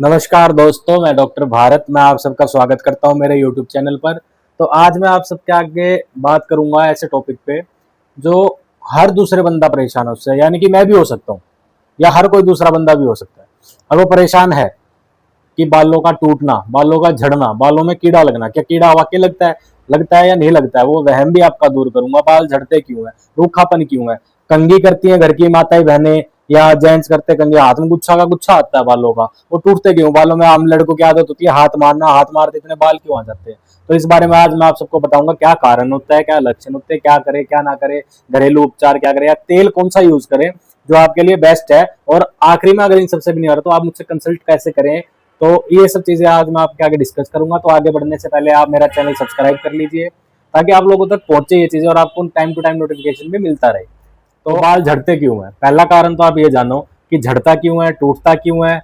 नमस्कार दोस्तों, मैं डॉक्टर भारत। मैं आप सबका स्वागत करता हूं मेरे यूट्यूब चैनल पर। तो आज मैं आप सबके आगे बात करूंगा ऐसे टॉपिक पे जो हर दूसरे बंदा परेशान है उससे, यानी कि मैं भी हो सकता हूं या हर कोई दूसरा बंदा भी हो सकता है। और वो परेशान है कि बालों का टूटना, बालों का झड़ना, बालों में कीड़ा लगना। क्या कीड़ा वाकई लगता है या नहीं लगता है, वो वहम भी आपका दूर करूंगा। बाल झड़ते क्यों है, रूखापन क्यों है, कंघी करती है घर की माताएं बहनें या जेंट्स करते कंघी, हाथ में गुच्छा का गुच्छा आता है बालों का, वो टूटते क्यों। बालों में आम लड़कों की आदत होती है हाथ मारना, हाथ मारते इतने बाल क्यों आ जाते हैं। तो इस बारे में आज मैं आप सबको बताऊंगा क्या कारण होता है, क्या लक्षण होते हैं, क्या करे क्या ना करे, घरेलू उपचार क्या करे, या तेल कौन सा यूज करें जो आपके लिए बेस्ट है। और आखिरी में अगर इन सबसे भी नहीं आ रहा तो आप मुझसे कंसल्ट कैसे करें। तो ये सब चीजें आज मैं आपके आगे डिस्कस करूंगा। तो आगे बढ़ने से पहले आप मेरा चैनल सब्सक्राइब कर लीजिए ताकि आप लोगों तक पहुंचे ये चीजें और आपको टाइम टू टाइम नोटिफिकेशन भी मिलता रहे। तो बाल झड़ते क्यों है, पहला कारण तो आप ये जानो कि झड़ता क्यों है, टूटता क्यों है,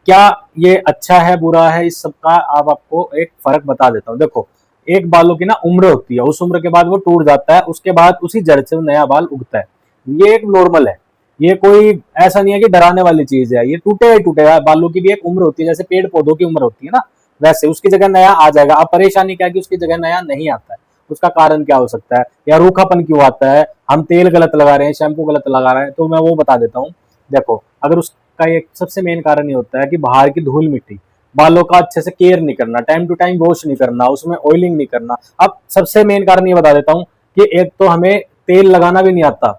क्या ये अच्छा है बुरा है। इस सब का आपको एक फर्क बता देता हूँ। देखो, एक बालों की ना उम्र होती है, उस उम्र के बाद वो टूट जाता है, उसके बाद उसी जड़ से नया बाल उगता है। ये एक नॉर्मल है, ये कोई ऐसा नहीं है कि डराने वाली चीज है। ये टूटेगा ही टूटेगा। बालों की भी एक उम्र होती है, जैसे पेड़ पौधों की उम्र होती है ना, वैसे उसकी जगह नया आ जाएगा। अब परेशानी क्या है कि उसकी जगह नया नहीं आता है। उसका कारण क्या हो सकता है, या रूखापन क्यों आता है, हम तेल गलत लगा रहे हैं, शैम्पू गलत लगा रहे हैं, तो मैं वो बता देता हूँ। देखो, अगर उसका एक सबसे मेन कारण ये होता है कि बाहर की धूल मिट्टी, बालों का अच्छे से केयर नहीं करना, टाइम टू टाइम वॉश नहीं करना, उसमें ऑयलिंग नहीं करना। अब सबसे मेन कारण ये बता देता हूँ कि एक तो हमें तेल लगाना भी नहीं आता।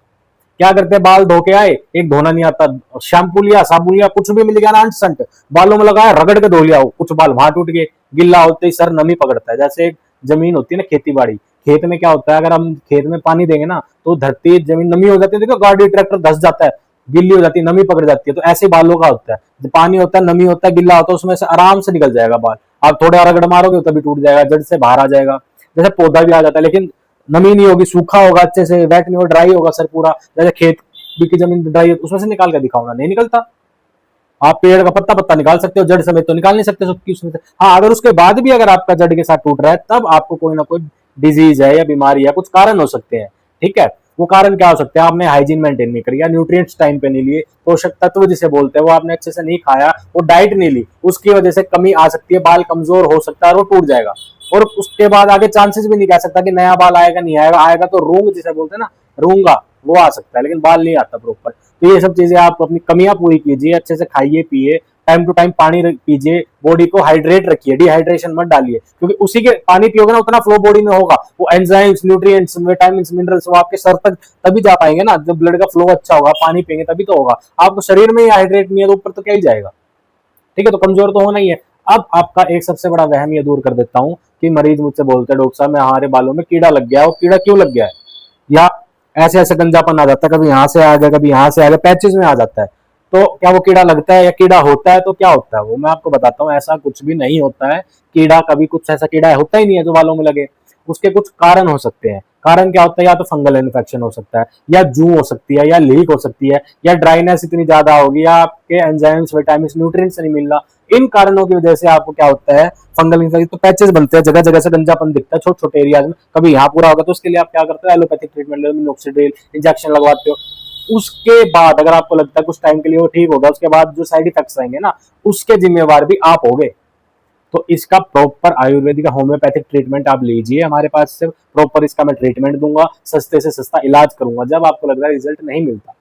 क्या करते हैं, बाल धो के आए, एक धोना नहीं आता, शैम्पू लिया साबुन लिया कुछ भी मिल गया ना अंट बालों में लगाया, रगड़ के धो लिया, कुछ बाल वहां टूट गए। गिल्ला होते ही सर नमी पकड़ता है। जैसे एक जमीन होती है ना खेती बाड़ी, खेत में क्या होता है, अगर हम खेत में पानी देंगे ना तो धरती जमीन नमी हो जाती है। देखो गाड़ी ट्रैक्टर धस जाता है, गिल्ली हो जाती है, नमी पकड़ जाती है। तो ऐसे बालों का होता है, जब पानी होता है, नमी होता है, गिल्ला होता है, उसमें से आराम से निकल जाएगा बाल। आप थोड़ा रगड़ मारोगे तभी टूट जाएगा, जड़ से बाहर आ जाएगा। जैसे पौधा भी आ जाता है, लेकिन नमी नहीं होगी, सूखा होगा, अच्छे से वेट नहीं होगा, ड्राई होगा सर पूरा। जैसे खेत की जमीन ड्राई है, उसमें से निकाल कर दिखाऊंगा, नहीं निकलता। आप पेड़ का पत्ता पत्ता निकाल सकते हो, जड़ समेत तो निकाल नहीं सकते सबकी उसमें से। हाँ, अगर उसके बाद भी अगर आपका जड़ के साथ टूट रहा है तब आपको कोई ना कोई डिजीज है या बीमारी है, कुछ कारण हो सकते हैं। ठीक है, वो कारण क्या हो सकते हैं, आपने हाइजीन मेंटेन नहीं करी, या न्यूट्रिएंट्स टाइम पे नहीं लिए, पोषक तत्व जिसे बोलते हैं वो आपने अच्छे से नहीं खाया, वो डाइट नहीं ली, उसकी वजह से कमी आ सकती है, बाल कमजोर हो सकता है और वो टूट जाएगा। और उसके बाद आगे चांसेस भी नहीं कह सकता कि नया बाल आएगा नहीं आएगा। आएगा तो रूंग जिसे बोलते हैं ना, रूंगा वो आ सकता है, लेकिन बाल नहीं आता प्रॉपर। तो ये सब चीजें आप अपनी कमियां पूरी कीजिए, अच्छे से खाइए पिए, टाइम टू टाइम पानी पीजिए, बॉडी को हाइड्रेट रखिए, डिहाइड्रेशन मत डालिए, क्योंकि उसी के पानी पियोगे ना उतना फ्लो बॉडी में होगा, वो एंजाइम्स न्यूट्रिएंट्स विटामिन मिनरल्स वो आपके सर तक तभी जा पाएंगे ना, जब ब्लड का फ्लो अच्छा होगा, पानी पिएंगे तभी तो होगा। आपको शरीर में ही हाइड्रेट नहीं है तो ऊपर तो क्या ही जाएगा। ठीक है, तो कमजोर तो होना ही है। अब आपका एक सबसे बड़ा वहम ये दूर कर देता हूँ कि मरीज मुझसे बोलते हैं डॉक्टर साहब मैं हमारे बालों में कीड़ा लग गया है, वो कीड़ा क्यों लग गया है, या ऐसे ऐसे गंजापन आ जाता है, कभी यहाँ से आ गया कभी यहाँ से आ गया, पैचेस में आ जाता है। तो क्या वो कीड़ा लगता है या कीड़ा होता है, तो क्या होता है वो मैं आपको बताता हूँ। ऐसा कुछ भी नहीं होता है, कीड़ा कभी कुछ ऐसा कीड़ा होता ही नहीं है जो बालों में लगे। उसके कुछ कारण हो सकते हैं। कारण क्या होता है, या तो फंगल इन्फेक्शन हो सकता है, या जू हो सकती है, या लीक हो सकती है, या ड्राइनेस इतनी ज्यादा होगी, या आपके एंजाइम्स विटामिन न्यूट्रिएंट्स नहीं मिल रहा। इन कारणों की वजह से आपको क्या होता है, फंगल इन्फेक्शन, तो पैचेस बनते हैं, जगह जगह से गंजापन दिखता है छोटे छोटे एरियाज में। कभी यहाँ पूरा होगा तो उसके लिए आप क्या करते हो, एलोपैथिक ट्रीटमेंट, मिनोक्सिडिल इंजेक्शन लगवाते हो। उसके बाद अगर आपको लगता है कुछ टाइम के लिए वो ठीक होगा, उसके बाद जो साइड इफेक्ट्स आएंगे ना उसके जिम्मेवार भी आप होगे। तो इसका प्रॉपर आयुर्वेदिक होम्योपैथिक ट्रीटमेंट आप लीजिए हमारे पास से, प्रॉपर इसका मैं ट्रीटमेंट दूंगा, सस्ते से सस्ता इलाज करूंगा जब आपको लग रहा है रिजल्ट नहीं मिलता।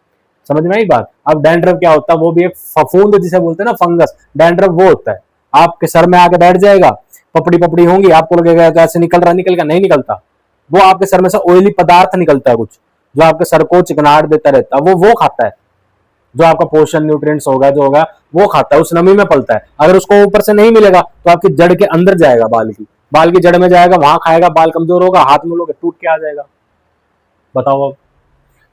समझ में आई बात। अब डैंड्रफ क्या होता है, वो भी एक फफूंद जिसे बोलते हैं ना, फंगस, डैंड्रफ वो होता है, आपके सर में आके बैठ जाएगा, पपड़ी पपड़ी होंगी, आपको लगेगा ऐसे निकल रहा, निकल का नहीं निकलता। वो आपके सर में से ऑयली पदार्थ निकलता है कुछ, जो आपके सर को चिकनाहट देता रहता है, वो खाता है, जो आपका पोषण न्यूट्रिएंट्स होगा जो होगा वो खाता है, उस नमी में पलता है। अगर उसको ऊपर से नहीं मिलेगा तो आपकी जड़ के अंदर जाएगा, बाल की जड़ में जाएगा, वहां खाएगा, बाल कमजोर होगा, हाथ में लोगे टूट के आ जाएगा। बताओ अब।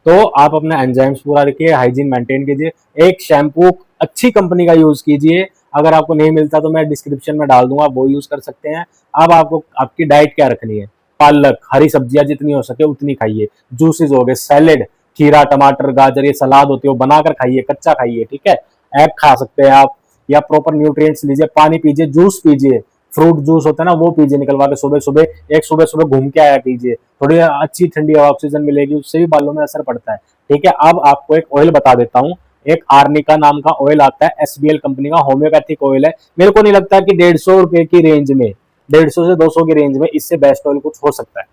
तो आप अपना एंजाइम्स पूरा रखिए, हाइजीन मेंटेन कीजिए, एक शैम्पू अच्छी कंपनी का यूज कीजिए। अगर आपको नहीं मिलता तो मैं डिस्क्रिप्शन में डाल दूंगा, वो यूज कर सकते हैं। अब आपको आपकी डाइट क्या रखनी है, पालक हरी सब्जियां जितनी हो सके उतनी खाइए, जूसेस हो गए, सैलेड, खीरा टमाटर गाजर ये सलाद होती है वो बनाकर खाइए, कच्चा खाइए। ठीक है, एग खा सकते हैं आप, या प्रॉपर न्यूट्रिएंट्स लीजिए, पानी पीजिए, जूस पीजिए, फ्रूट जूस होता है ना वो पीजिए निकलवा के सुबह सुबह, एक सुबह सुबह घूम के आया कीजिए, थोड़ी अच्छी ठंडी ऑक्सीजन मिलेगी, उससे भी बालों में असर पड़ता है। ठीक है, अब आपको एक ऑयल बता देता हूँ, एक आर्निका नाम का ऑयल आता है, SBL कंपनी का होम्योपैथिक ऑयल है। मेरे को नहीं लगता कि 150 रुपए की रेंज में, 150 से 200 की रेंज में इससे बेस्ट ऑयल कुछ हो सकता है।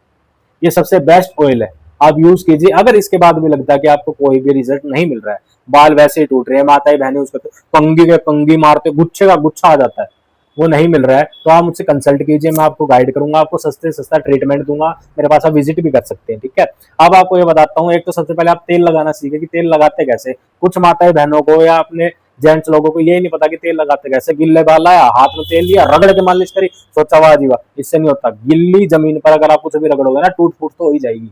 ये सबसे बेस्ट ऑयल है, आप यूज कीजिए। अगर इसके बाद भी लगता है कि आपको कोई भी रिजल्ट नहीं मिल रहा है, बाल वैसे ही टूट रहे हैं, माताएं बहनें उसका तो कंगी के कंगी मारते गुच्छे का गुच्छा आ जाता है, वो नहीं मिल रहा है, तो आप मुझसे कंसल्ट कीजिए, मैं आपको गाइड करूंगा, आपको सस्ते से सस्ता ट्रीटमेंट दूंगा। मेरे पास आप विजिट भी कर सकते हैं, ठीक है। अब आपको ये बताता हूँ, एक तो सबसे पहले आप तेल लगाना सीखे कि तेल लगाते कैसे। कुछ माताएं बहनों को या अपने जेंट्स लोगों को ये नहीं पता कि तेल लगाते कैसे। गिल्ले बाल आया, हाथ में तेल लिया, रगड़ के मालिश करी, सोचा वाह जी वाह, इससे नहीं होता। गिल्ली जमीन पर अगर आप कुछ भी रगड़ोगे ना, टूट फूट तो हो ही जाएगी।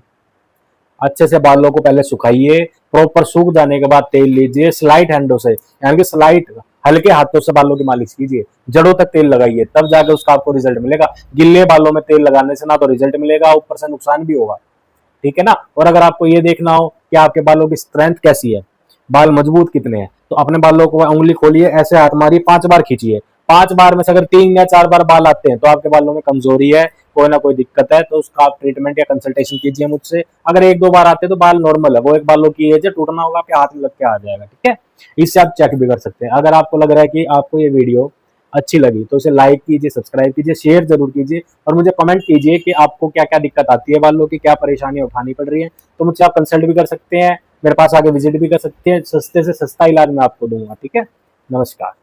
अच्छे से बालों को पहले सुखाइए, प्रॉपर सूख जाने के बाद तेल लीजिए, स्लाइट हैंडों से, यानी कि स्लाइट हल्के हाथों से बालों की मालिश कीजिए, जड़ों तक तेल लगाइए, तब जाके उसका आपको रिजल्ट मिलेगा। गिल्ले बालों में तेल लगाने से ना तो रिजल्ट मिलेगा, ऊपर से नुकसान भी होगा, ठीक है ना। और अगर आपको ये देखना हो कि आपके बालों की स्ट्रेंथ कैसी है, बाल मजबूत कितने हैं, तो अपने बालों को उंगली खोलिए, ऐसे हाथ मारिए, 5 बार खींचिए। 5 बार में से अगर 3 या 4 बार बाल आते हैं तो आपके बालों में कमजोरी है, कोई ना कोई दिक्कत है, तो उसका आप ट्रीटमेंट या कंसल्टेशन कीजिए मुझसे। अगर 1-2 बार आते हैं तो बाल नॉर्मल है, वो एक बालों की एज है, टूटना होगा आपके हाथ में लग के आ जाएगा, ठीक है। इससे आप चेक भी कर सकते हैं। अगर आपको लग रहा है कि आपको ये वीडियो अच्छी लगी तो इसे लाइक कीजिए, सब्सक्राइब कीजिए, शेयर जरूर कीजिए, और मुझे कमेंट कीजिए कि आपको क्या क्या दिक्कत आती है, बालों की क्या परेशानियां उठानी पड़ रही है। तो मुझसे आप कंसल्ट भी कर सकते हैं, मेरे पास आके विजिट भी कर सकते हैं, सस्ते से सस्ता इलाज मैं आपको दूंगा, ठीक है। नमस्कार।